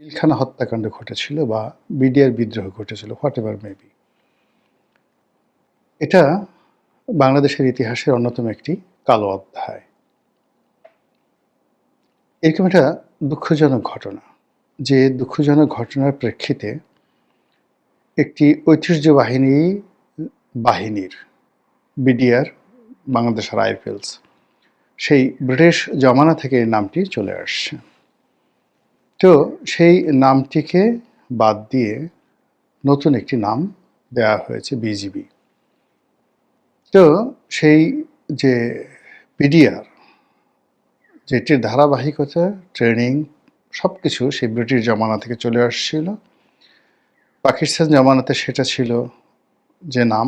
পিলখানা হত্যাকাণ্ড ঘটেছিল বা বিডিআর বিদ্রোহ ঘটেছিল, হোয়াট এভার মেবি। এটা বাংলাদেশের ইতিহাসের অন্যতম একটি কালো অধ্যায়। এরকম একটা দুঃখজনক ঘটনা, যে দুঃখজনক ঘটনার প্রেক্ষিতে একটি বাহিনীর বিডিআর, বাংলাদেশ রাইফেলস, সেই ব্রিটিশ জমানা থেকে এই নামটি চলে আসছে। তো সেই নামটিকে বাদ দিয়ে নতুন একটি নাম দেওয়া হয়েছে বিজিবি। তো সেই যে বিডিআর, যেটির ধারাবাহিকতা, ট্রেনিং, সব কিছু সেই ব্রিটিশ জমানা থেকে চলে আসছিল। পাকিস্তান জমানাতে সেটা ছিল যে নাম,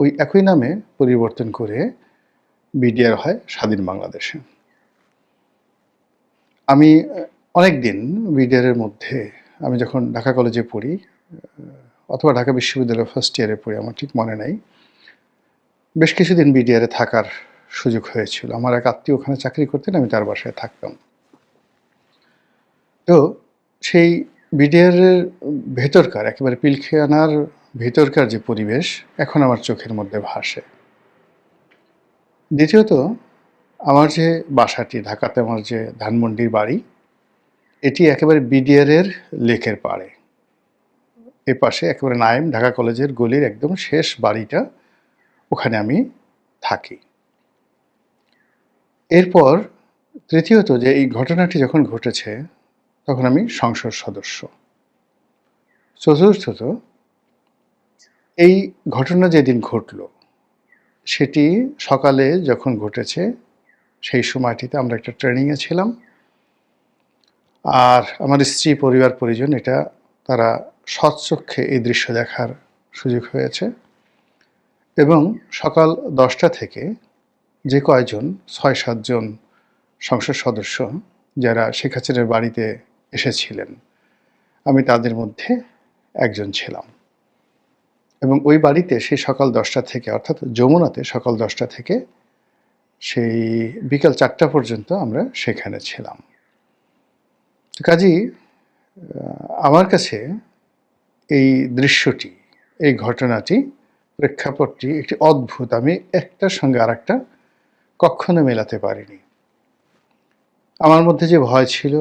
ওই একই নামে পরিবর্তন করে বিডিআর হয় স্বাধীন বাংলাদেশে। আমি অনেক দিন বিডিআরের মধ্যে, আমি যখন ঢাকা কলেজে পড়ি অথবা ঢাকা বিশ্ববিদ্যালয়ের ফার্স্ট ইয়ারে পড়ি, আমার ঠিক মনে নাই, বেশ কিছুদিন বিডিআরে থাকার সুযোগ হয়েছিল। আমার এক আত্মীয় ওখানে চাকরি করতেন, আমি তার বাসায় থাকতাম। তো সেই বিডিআরের ভেতরকার, একেবারে পিলখানার ভেতরকার যে পরিবেশ এখন আমার চোখের মধ্যে ভাসে। দ্বিতীয়ত, আমার যে বাসাটি ঢাকাতে, আমার যে ধানমন্ডির বাড়ি, এটি একেবারে বিডিআরের লেকের পাড়ে। এ পাশে একেবারে নাইম ঢাকা কলেজের গলির একদম শেষ বাড়িটা, ওখানে আমি থাকি। এরপর তৃতীয়ত, যে এই ঘটনাটি যখন ঘটেছে তখন আমি সংসদ সদস্য। চতুর্থত, এই ঘটনা যেদিন ঘটল সেটি সকালে যখন ঘটেছে, সেই সময়টিতে আমরা একটা ট্রেনিংয়ে ছিলাম। আর আমার স্ত্রী, পরিবার, পরিজন, এটা তারা সৎচক্ষে এই দৃশ্য দেখার সুযোগ হয়েছে। এবং সকাল 10টা থেকে যে কয়জন 6-7 জন সংসদ সদস্য যারা শেখ হাসিনার বাড়িতে এসেছিলেন, আমি তাদের মধ্যে একজন ছিলাম। এবং ওই বাড়িতে সেই সকাল 10টা থেকে, অর্থাৎ যমুনাতে সকাল 10টা থেকে সেই বিকাল 4টা পর্যন্ত আমরা সেখানে ছিলাম। কাজেই আমার কাছে এই দৃশ্যটি, এই ঘটনাটি, প্রেক্ষাপটটি একটি অদ্ভুত। আমি একটার সঙ্গে আর একটা কখনো মেলাতে পারিনি। আমার মধ্যে যে ভয় ছিল,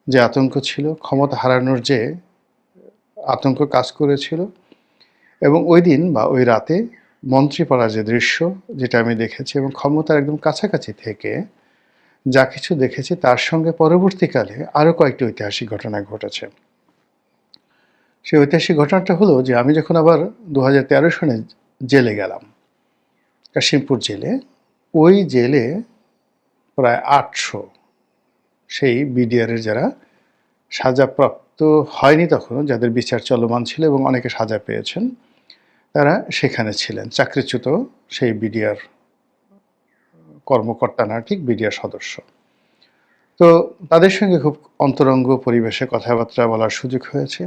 যে আতঙ্ক ছিল, ক্ষমতা হারানোর যে আতঙ্ক কাজ করেছিল, এবং ওই দিন বা ওই রাতে মন্ত্রীপাড়ার যে দৃশ্য, যেটা আমি দেখেছি, এবং ক্ষমতার একদম কাছাকাছি থেকে যা কিছু দেখেছি, তার সঙ্গে পরবর্তীকালে আরও কয়েকটি ঐতিহাসিক ঘটনা ঘটেছে। সেই ঐতিহাসিক ঘটনাটা হলো যে আমি যখন আবার 2013 সনে জেলে গেলাম, কাশিমপুর জেলে, ওই জেলে প্রায় 800 সেই বিডিআরের যারা সাজাপ্রাপ্ত হয়নি তখনও, যাদের বিচার চলমান ছিল এবং অনেকে সাজা পেয়েছেন, তারা সেখানে ছিলেন। চাকরিচ্যুত সেই বিডিআর কর্মকর্তা না, ঠিক বিডিআর সদস্য। তো তাদের সঙ্গে খুব অন্তরঙ্গ পরিবেশে কথাবার্তা বলার সুযোগ হয়েছে,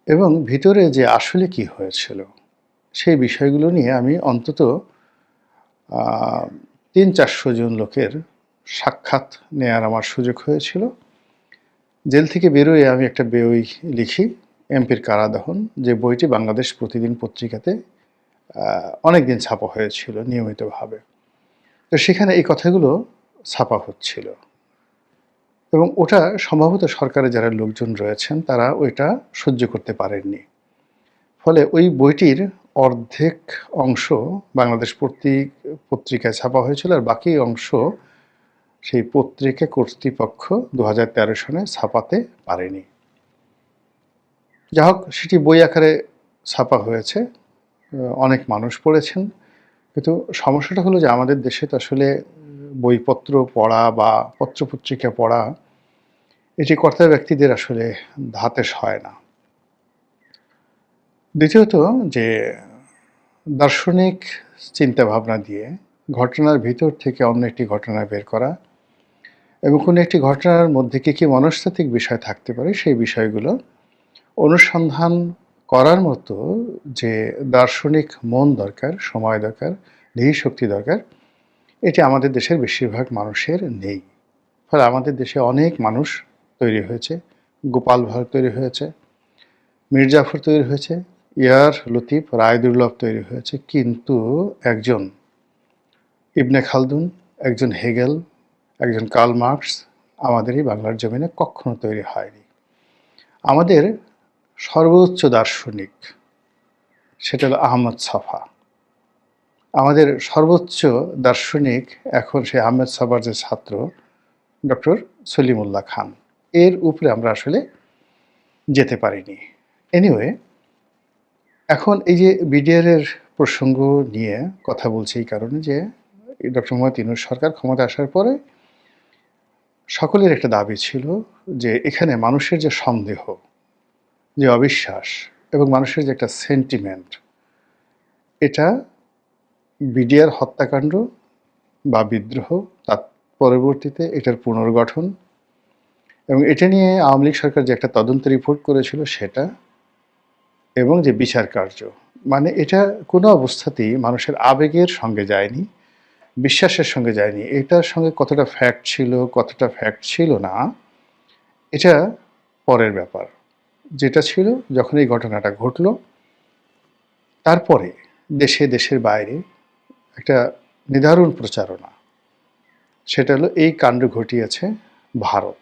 এবং ভিতরে যে আসলে কি হয়েছিল সেই বিষয়গুলো নিয়ে আমি অন্তত 300-400 জন লোকের সাক্ষাৎ নেয়ার আমার সুযোগ হয়েছিল। জেল থেকে বেরোয় আমি একটা বই লিখি, এমপির কারাদহন, যে বইটি বাংলাদেশ প্রতিদিন পত্রিকাতে অনেক দিন ছাপা হয়েছিল নিয়মিতভাবে। তো সেখানে এই কথাগুলো ছাপা হচ্ছিল, এবং ওটা সম্ভবত সরকারের যারা লোকজন রয়েছেন তারা ওইটা সহ্য করতে পারেননি। ফলে ওই বইটির অর্ধেক অংশ বাংলাদেশ পত্রিকায় ছাপা হয়েছিল, আর বাকি অংশ সেই পত্রিকা কর্তৃপক্ষ 2013 সনে ছাপাতে পারেনি। যা হোক, সেটি বই আকারে ছাপা হয়েছে, অনেক মানুষ পড়েছেন। কিন্তু সমস্যাটা হলো যে আমাদের দেশে তো আসলে বইপত্র পড়া বা পত্রপত্রিকা পড়া, এটি কর্তা ব্যক্তিদের আসলে ধাতে হয় না। দ্বিতীয়ত, যে দার্শনিক চিন্তাভাবনা দিয়ে ঘটনার ভিতর থেকে অন্য একটি ঘটনা বের করা, এবং কোনো একটি ঘটনার মধ্যে কী মনস্তাত্ত্বিক বিষয় থাকতে পারে সেই বিষয়গুলো অনুসন্ধান করার মতো যে দার্শনিক মন দরকার, সময় দরকার, ধীর শক্তি দরকার, এটি আমাদের দেশের বেশিরভাগ মানুষের নেই। ফলে আমাদের দেশে অনেক মানুষ তৈরি হয়েছে, গোপাল ভাঁড় তৈরি হয়েছে, মীর জাফর তৈরি হয়েছে, ইয়ার লতিফ, রায়দুর্লভ তৈরি হয়েছে, কিন্তু একজন ইবনে খালদুন, একজন হেগেল, একজন কার্ল মার্কস আমাদের এই বাংলার জমিনে কখনো তৈরি হয়নি। আমাদের সর্বোচ্চ দার্শনিক সেটা হলো আহমদ ছফা। আমাদের সর্বোচ্চ দার্শনিক এখন সেই আহমেদ ছফার যে ছাত্র ডক্টর সলিমুল্লাহ খান, এর উপরে আমরা আসলে যেতে পারিনি। এনিওয়ে, এখন এই যে বিডিআরের প্রসঙ্গ নিয়ে কথা বলছি এই কারণে যে ডক্টর মোহাম্মদ ইউনূস সরকার ক্ষমতা আসার পরে সকলের একটা দাবি ছিল যে এখানে মানুষের যে সন্দেহ, যে অবিশ্বাস এবং মানুষের যে একটা সেন্টিমেন্ট, এটা বিডিআর হত্যাকাণ্ড বা বিদ্রোহ, তার পরবর্তীতে এটার পুনর্গঠন এবং এটা নিয়ে আওয়ামী লীগ সরকার যে একটা তদন্ত রিপোর্ট করেছিল সেটা, এবং যে বিচার কার্য, মানে এটা কোনো অবস্থাতেই মানুষের আবেগের সঙ্গে যায়নি, বিশ্বাসের সঙ্গে যায়নি। এটার সঙ্গে কতটা ফ্যাক্ট ছিল, কতটা ফ্যাক্ট ছিল না, এটা পরের ব্যাপার। যেটা ছিল, যখন এই ঘটনাটা ঘটল, তারপরে দেশে দেশের বাইরে একটা নিদারুণ প্রচারণা, সেটা হলো এই কাণ্ড ঘটিয়েছে ভারত।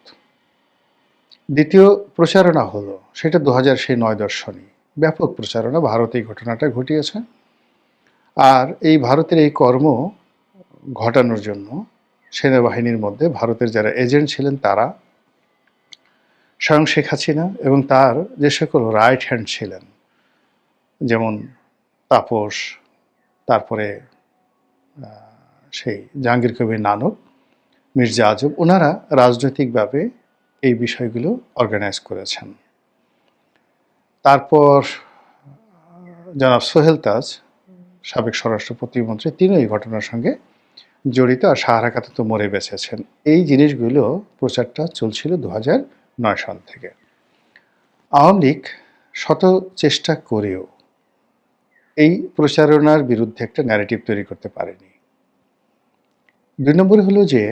দ্বিতীয় প্রচারণা হলো সেটা 2009 দর্শনে ব্যাপক প্রচারণা, ভারত এই ঘটনাটা ঘটিয়েছে। আর এই ভারতের এই কর্ম ঘটানোর জন্য সেনাবাহিনীর মধ্যে ভারতের যারা এজেন্ট ছিলেন তারা, স্বয়ং শেখ হাসিনা এবং তার যে সকল রাইট হ্যান্ড ছিলেন, যেমন তাপস, তারপরে সেই জাহাঙ্গীর কবির নানক, মির্জা আজম, ওনারা রাজনৈতিকভাবে এই বিষয়গুলো অর্গানাইজ করেছেন। তারপর জনাব সোহেল তাজ, সাবেক স্বরাষ্ট্র প্রতিমন্ত্রী, তিনি এই ঘটনার সঙ্গে জড়িত, আর সাহারাকাতে তো মরে বেঁচেছেন। এই জিনিসগুলো প্রচারটা চলছিল 2009 সাল থেকে। আওয়ামী লীগ শত চেষ্টা করেও এই প্রচারণার বিরুদ্ধে একটা ন্যারেটিভ তৈরি করতে পারেনি। 2 নম্বরে হলো যে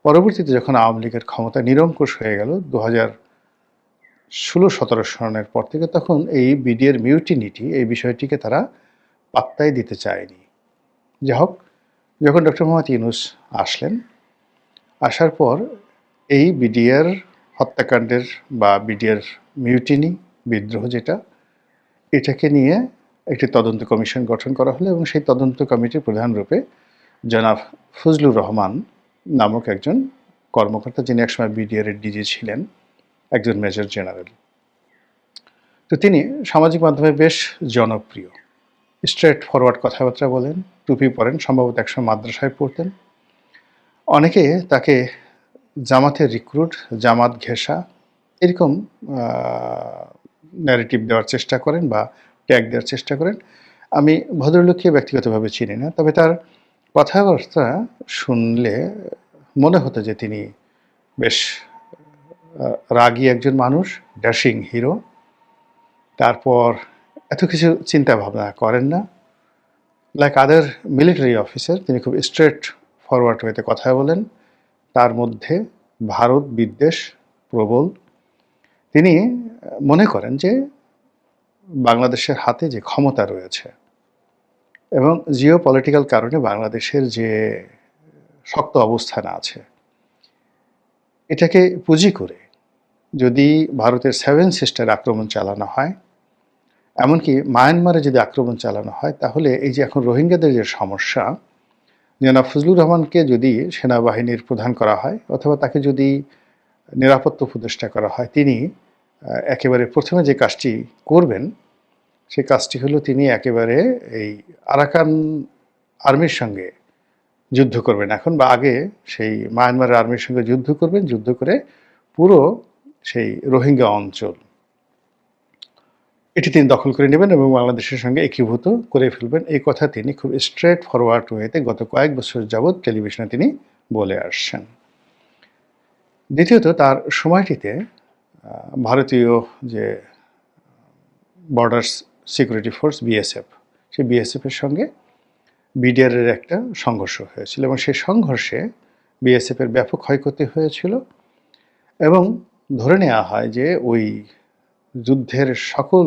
পরবর্তীতে যখন আওয়ামী লীগের ক্ষমতা নিরঙ্কুশ হয়ে গেল 2016-17 সনের পর থেকে, তখন এই বিডিআর মিউটিনিটি, এই বিষয়টিকে তারা পাত্তাই দিতে চায়নি। যাই হোক, যখন ডক্টর মোহাম্মদ ইউনূস আসলেন, আসার পর এই বিডিআর হত্যাকাণ্ডের বা বিডিআর মিউটিনি, বিদ্রোহ যেটা, এটাকে নিয়ে একটি তদন্ত কমিশন গঠন করা হলো এবং সেই তদন্ত কমিটির প্রধান রূপে জনাব ফজলুর রহমান নামক একজন কর্মকর্তা, যিনি একসময় বিডিআরের ডিজি ছিলেন, একজন মেজর জেনারেল। তো তিনি সামাজিক মাধ্যমে বেশ জনপ্রিয়, স্ট্রেট ফরওয়ার্ড কথাবার্তা বলেন, টুপি পরেন, সম্ভবত একসময় মাদ্রাসায় পড়তেন। অনেকে তাকে জামাতের রিক্রুট, জামাত ঘেঁষা, এরকম ন্যারেটিভ দেওয়ার চেষ্টা করেন বা ট্যাগ দেওয়ার চেষ্টা করেন। আমি ভদ্রলোককে ব্যক্তিগতভাবে চিনি না, তবে তার কথাবার্তা শুনলে মনে হতো যে তিনি বেশ রাগী একজন মানুষ, ড্যাশিং হিরো। তারপর এত কিছু চিন্তা ভাবনা করেন না, লাইক আদার মিলিটারি অফিসার। তিনি খুব স্ট্রেট ফরওয়ার্ড ওয়েতে কথা বলেন, তার মধ্যে ভারত বিদ্বেষ প্রবল। তিনি মনে করেন যে বাংলাদেশের হাতে যে ক্ষমতা রয়েছে এবং জিও পলিটিক্যাল কারণে বাংলাদেশের যে শক্ত অবস্থান আছে, এটাকে পুঁজি করে যদি ভারতের 7 সিস্টার আক্রমণ চালানো হয়, এমনকি মায়ানমারে যদি আক্রমণ চালানো হয়, তাহলে এই যে এখন রোহিঙ্গাদের যে সমস্যা, জনাব ফজলুর রহমানকে যদি সেনাবাহিনীর প্রধান করা হয় অথবা তাকে যদি নিরাপত্তা উপদেষ্টা করা হয়, তিনি একেবারে প্রথমে যে কাজটি করবেন সেই কাজটি হলো তিনি একেবারে এই আরাকান আর্মির সঙ্গে যুদ্ধ করবেন এখন, বা আগে সেই মায়ানমারের আর্মির সঙ্গে যুদ্ধ করবেন, যুদ্ধ করে পুরো সেই রোহিঙ্গা অঞ্চল এটি তিনি দখল করে নেবেন এবং বাংলাদেশের সঙ্গে একীভূত করে ফেলবেন। এই কথা তিনি খুব স্ট্রেট ফরওয়ার্ড ওয়েতে গত কয়েক বছর যাবৎ টেলিভিশনে তিনি বলে আসছেন। দ্বিতীয়ত, তার সময়টিতে ভারতীয় যে বর্ডার সিকিউরিটি ফোর্স বিএসএফ, সেই বিএসএফের সঙ্গে বিডিআরের একটা সংঘর্ষ হয়েছিল এবং সেই সংঘর্ষে বিএসএফের ব্যাপক ক্ষয়ক্ষতি হয়েছিল এবং ধরে নেওয়া হয় যে ওই যুদ্ধের সকল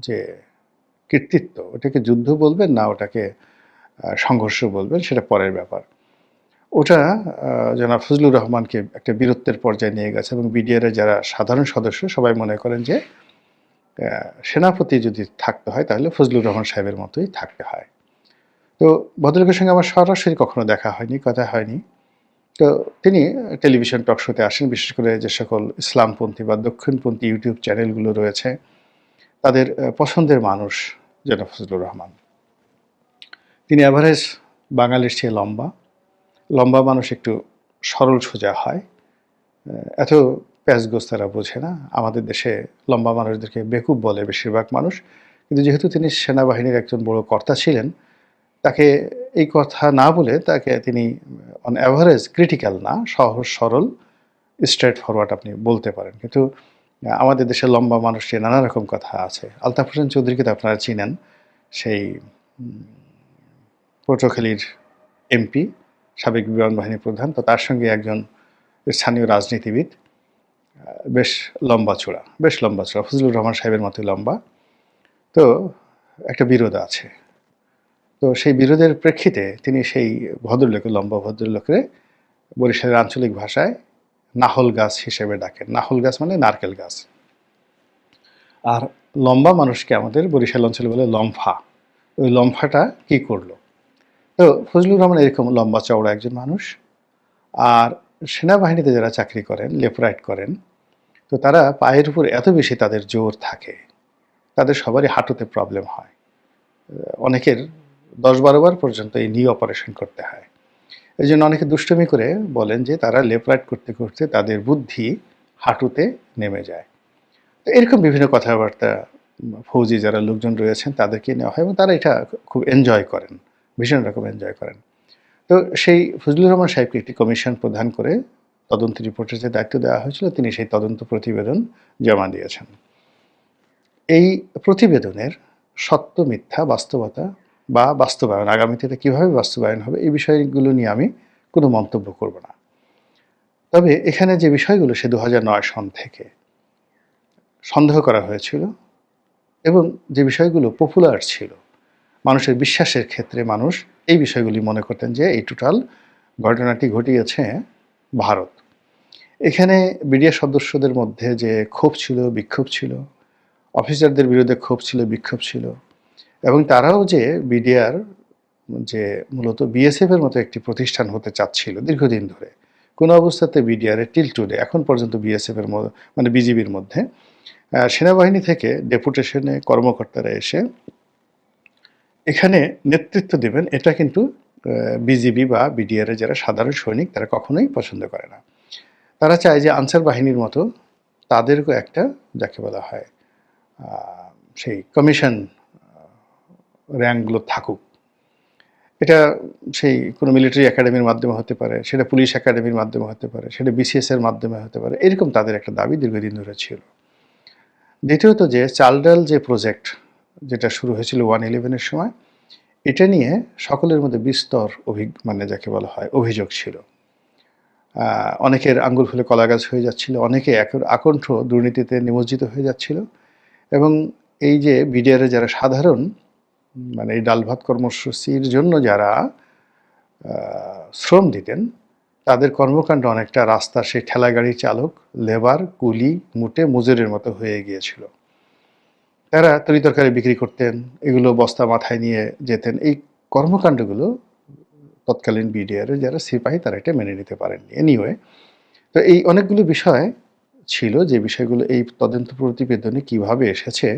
যে কৃতিত্ব, ওটাকে যুদ্ধ বলবেন না ওটাকে সংঘর্ষ বলবেন সেটা পরের ব্যাপার। ওটা জনাব ফজলুর রহমানকে একটা বীরত্বের পর্যায়ে নিয়ে গেছে এবং বিডিআর এর যারা সাধারণ সদস্য সবাই মনে করেন যে সেনাপতি যদি থাকতে হয় তাহলে ফজলুর রহমান সাহেবের মতোই থাকতে হয়। তো ভদ্রলোকের সঙ্গে আমার সরাসরি কখনো দেখা হয়নি, কথা হয়নি। তো তিনি টেলিভিশন টক শোতে আসেন, বিশেষ করে যে সকল ইসলামপন্থী বা দক্ষিণপন্থী ইউটিউব চ্যানেলগুলো রয়েছে তাদের পছন্দের মানুষ জনাব ফজলুর রহমান। তিনি এভারেজ বাঙালির চেয়ে লম্বা। লম্বা মানুষ একটু সরল সোজা হয়। এত প্যাঁচগোছ তারা বোঝে না। আমাদের দেশে লম্বা মানুষদেরকে বেকুব বলে বেশিরভাগ মানুষ। কিন্তু যেহেতু তিনি সেনাবাহিনীর একজন বড় কর্তা ছিলেন, তাকে এই কথা না বলে তাকে তিনি অন এভারেজ ক্রিটিক্যাল না, সহজ সরল স্ট্রেট ফরওয়ার্ড আপনি বলতে পারেন। কিন্তু আমাদের দেশে লম্বা মানুষের নানা রকম কথা আছে। আলতাফ হোসেন চৌধুরীকে তো আপনারা চিনেন, সেই পটুয়াখালীর এমপি, সাবেক বিমান বাহিনী প্রধান। তো তার সঙ্গে একজন স্থানীয় রাজনীতিবিদ, বেশ লম্বা চূড়া, বেশ লম্বা চূড়া, ফজলুর রহমান সাহেবের মতোই লম্বা। তো একটা বিরোধ আছে। তো সেই বিরোধের প্রেক্ষিতে তিনি সেই ভদ্রলোকে, লম্বা ভদ্রলোকে বরিশালের আঞ্চলিক ভাষায় নাহল গাছ হিসেবে ডাকেন। নাহল গাছ মানে নারকেল গাছ। আর লম্বা মানুষকে আমাদের বরিশাল অঞ্চলে বলে লম্ফা। ওই লম্ফাটা কি করলো? তো ফজলুর রহমান এরকম লম্বা চওড়া একজন মানুষ। আর সেনাবাহিনীতে যারা চাকরি করেন, লেফট করেন, তো তারা পায়ের উপর এত বেশি তাদের জোর থাকে, তাদের সবারই হাঁটুতে প্রবলেম হয়। অনেকের 10-12 বার পর্যন্ত এই নি অপারেশন করতে হয়। এই জন্য অনেকে দুষ্টুমি করে বলেন যে তারা লেফট করতে করতে তাদের বুদ্ধি হাঁটুতে নেমে যায়। তো এরকম বিভিন্ন কথাবার্তা ফৌজি যারা লোকজন রয়েছেন তাদেরকে নেওয়া হয় এবং তারা এটা খুব এনজয় করেন, ভীষণ রকম এনজয় করেন। তো সেই ফজলুর রহমান সাহেবকে একটি কমিশন প্রদান করে তদন্ত রিপোর্টের যে দায়িত্ব দেওয়া হয়েছিল, তিনি সেই তদন্ত প্রতিবেদন জমা দিয়েছেন। এই প্রতিবেদনের সত্য মিথ্যা, বাস্তবতা বা বাস্তবায়ন, আগামীতে এটা কীভাবে বাস্তবায়ন হবে, এই বিষয়গুলো নিয়ে আমি কোনো মন্তব্য করব না। তবে এখানে যে বিষয়গুলো সে 2009 সন থেকে সন্দেহ করা হয়েছিল এবং যে বিষয়গুলো পপুলার ছিল, মানুষের বিশ্বাসের ক্ষেত্রে মানুষ এই বিষয়গুলি মনে করতেন যে এই টোটাল ঘটনাটি ঘটিয়েছে ভারত। এখানে বিডিআর সদস্যদের মধ্যে যে ক্ষোভ ছিল, বিক্ষোভ ছিল, অফিসারদের বিরুদ্ধে ক্ষোভ ছিল, বিক্ষোভ ছিল এবং তারাও যে বিডিআর যে মূলত বিএসএফ এর মতো একটি প্রতিষ্ঠান হতে চাচ্ছিল দীর্ঘদিন ধরে, কোনো অবস্থাতে বিডিআর এর টিল টুডে এখন পর্যন্ত বিএসএফ এর মানে বিজিবির মধ্যে সেনাবাহিনী থেকে ডেপুটেশনে কর্মকর্তারা এসে এখানে নেতৃত্ব দেবেন, এটা কিন্তু বিজিবি বা বিডিআর এর যারা সাধারণ সৈনিক তারা কখনোই পছন্দ করে না। তারা চায় যে আনসার বাহিনীর মতো তাদেরও একটা, যাকে বলা হয় সেই কমিশন র্যাঙ্কগুলো থাকুক। এটা সেই কোনো মিলিটারি একাডেমির মাধ্যমে হতে পারে, সেটা পুলিশ একাডেমির মাধ্যমে হতে পারে, সেটা বিসিএস এর মাধ্যমে হতে পারে। এরকম তাদের একটা দাবি দীর্ঘদিন ধরে ছিল। দ্বিতীয়ত যে চাল ডাল যে প্রজেক্ট যেটা শুরু হয়েছিল 111 এর সময়, এটা নিয়ে সকলের মধ্যে বিস্তর মানে যাকে বলা হয় অভিযোগ ছিল। অনেকের আঙ্গুল ফুলে কলাগাছ হয়ে যাচ্ছিল, অনেকে আকণ্ঠ দুর্নীতিতে নিমজ্জিত হয়ে যাচ্ছিল এবং এই যে বিডিআর যারা সাধারণ মানে এই ডাল ভাত কর্মসূচির জন্য যারা শ্রম দিতেন, তাদের কর্মকাণ্ড অনেকটা রাস্তার সেই ঠেলাগাড়ি চালক, লেবার, কুলি, মুটে মজুরের মতো হয়ে গিয়েছিল। তারা তরিতরকারি বিক্রি করতেন, এগুলো বস্তা মাথায় নিয়ে যেতেন। এই কর্মকাণ্ডগুলো তৎকালীন বিডিআরের যারা সিপাহী তারা এটা মেনে নিতে পারেননি। এনিওয়ে, তো এই অনেকগুলো বিষয় ছিল যে বিষয়গুলো এই তদন্ত প্রতিবেদনে কিভাবে এসেছে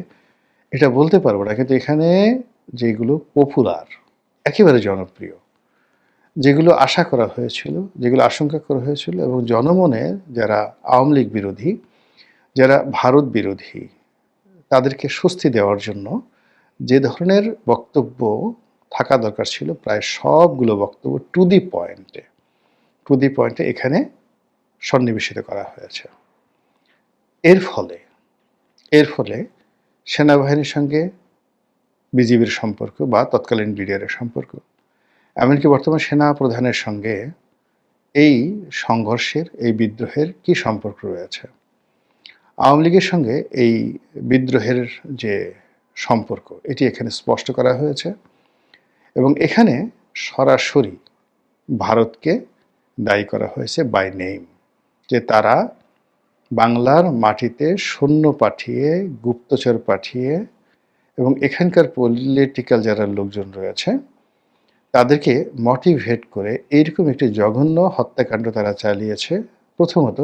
এটা বলতে পারবো না, কিন্তু এখানে যেগুলো পপুলার, একেবারে জনপ্রিয়, যেগুলো আশা করা হয়েছিল, যেগুলো আশঙ্কা করা হয়েছিল এবং জনমনে যারা আওয়ামী লীগ বিরোধী, যারা ভারত বিরোধী, তাদেরকে স্বস্তি দেওয়ার জন্য যে ধরনের বক্তব্য থাকা দরকার ছিল, প্রায় সবগুলো বক্তব্য টু দি পয়েন্টে এখানে সন্নিবেশিত করা হয়েছে। এর ফলে সেনাবাহিনীর সঙ্গে বিজিবির সম্পর্ক বা তৎকালীন বিডিআরের সম্পর্ক, এমনকি বর্তমান সেনা প্রধানের সঙ্গে এই সংঘর্ষের, এই বিদ্রোহের কি সম্পর্ক রয়েছে? আওয়ামী লীগের সঙ্গে এই বিদ্রোহের যে সম্পর্ক, এটি এখানে স্পষ্ট করা হয়েছে এবং এখানে সরাসরি ভারতকে দায়ী করা হয়েছে বাই নেম, যে তারা বাংলার মাটিতে সৈন্য পাঠিয়ে, গুপ্তচর পাঠিয়ে এবং এখানকার পলিটিক্যাল যারা লোকজন রয়েছে তাদেরকে মোটিভেট করে এইরকম একটি জঘন্য হত্যাকাণ্ড তারা চালিয়েছে। প্রথমত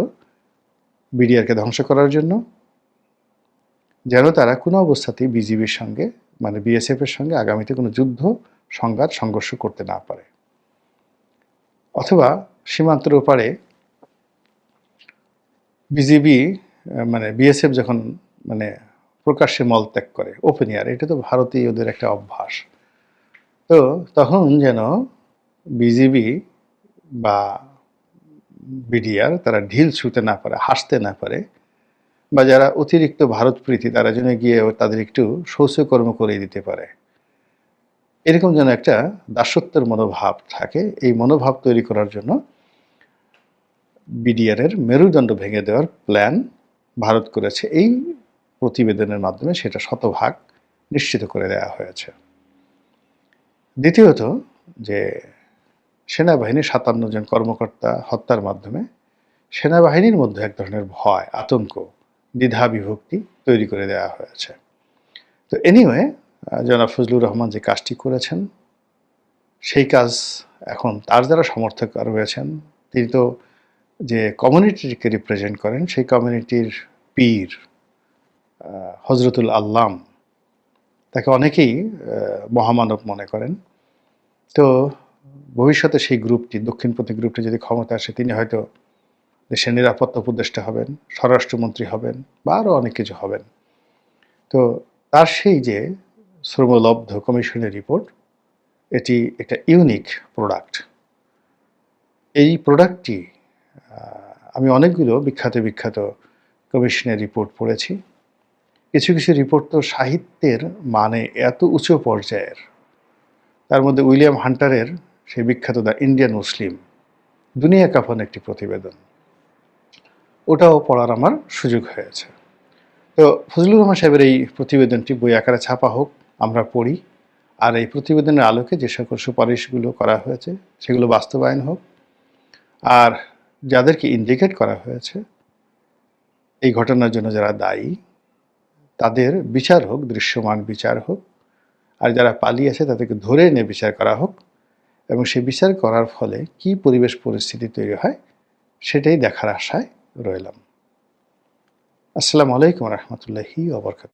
বিডিআরকে ধ্বংস করার জন্য, যেন তারা কোনো অবস্থাতেই বিজিবির সঙ্গে, মানে বিএসএফ এর সঙ্গে আগামীতে কোনো যুদ্ধ, সংঘাত, সংঘর্ষ করতে না পারে, অথবা সীমান্তের ওপারে বিজিবি মানে বিএসএফ যখন মানে প্রকাশ্যে মলত্যাগ করে, ওপেন এয়ার, এটা তো ভারতীয়দের একটা অভ্যাস, তো তখন যেন বিজিবি বা বিডিআর তারা ঢিল ছুঁতে না পারে, হাসতে না পারে, বা যারা অতিরিক্ত ভারতপ্রীতি তারা যেন গিয়ে তাদের একটু শৌচকর্ম করে দিতে পারে, এরকম যেন একটা দাসত্বের মনোভাব থাকে। এই মনোভাব তৈরি করার জন্য বিডিআরের মেরুদণ্ড ভেঙে দেওয়ার প্ল্যান ভারত করেছে। এই প্রতিবেদনের মাধ্যমে সেটা শতভাগ নিশ্চিত করে দেওয়া হয়েছে। দ্বিতীয়ত, যে সেনাবাহিনীর ৫৭ জন কর্মকর্তা হত্যার মাধ্যমে সেনাবাহিনীর মধ্যে এক ধরনের ভয়, আতঙ্ক, দ্বিধা বিভক্তি তৈরি করে দেওয়া হয়েছে। তো এনিওয়ে, জনাব ফজলুর রহমান যে কাজটি করেছেন, সেই কাজ এখন তার যারা সমর্থক রয়েছেন, তিনি তো যে কমিউনিটিকে রিপ্রেজেন্ট করেন, সেই কমিউনিটির পীর হজরতুল আল্লাম, তাকে অনেকেই মহামানব মনে করেন। তো ভবিষ্যতে সেই গ্রুপটি, দক্ষিণপন্থী গ্রুপটি যদি ক্ষমতা আসে, তিনি হয়তো দেশের নিরাপত্তা উপদেষ্টা হবেন, স্বরাষ্ট্রমন্ত্রী হবেন, বা আরও অনেক কিছু হবেন। তো তার সেই যে শ্রমলব্ধ কমিশনের রিপোর্ট, এটি একটা ইউনিক প্রোডাক্ট। এই প্রোডাক্টটি আমি অনেকগুলো বিখ্যাত বিখ্যাত কমিশনের রিপোর্ট পড়েছি। কিছু কিছু রিপোর্ট তো সাহিত্যের মানে এত উঁচু পর্যায়ের, তার মধ্যে উইলিয়াম হান্টারের সেই বিখ্যাত দ্য ইন্ডিয়ান মুসলিম, দুনিয়া কাঁপানো একটি প্রতিবেদন, ওটাও পড়ার আমার সুযোগ হয়েছে। তো ফজলুর রহমান সাহেবের এই প্রতিবেদনটি বই আকারে ছাপা হোক, আমরা পড়ি, আর এই প্রতিবেদনের আলোকে যে সকল সুপারিশগুলো করা হয়েছে সেগুলো বাস্তবায়ন হোক, আর যাদেরকে ইন্ডিকেট করা হয়েছে এই ঘটনার জন্য যারা দায়ী, তাদের বিচার হোক, দৃশ্যমান বিচার হোক, আর যারা পালিয়েছে তাদেরকে ধরে এনে বিচার করা হোক, এবং সেই বিচার করার ফলে কি পরিবেশ পরিস্থিতি তৈরি হয় সেটাই দেখার আশায় রইলাম। আসসালামু আলাইকুম রহমতুল্লাহি ওয়া বারাকাতুহু।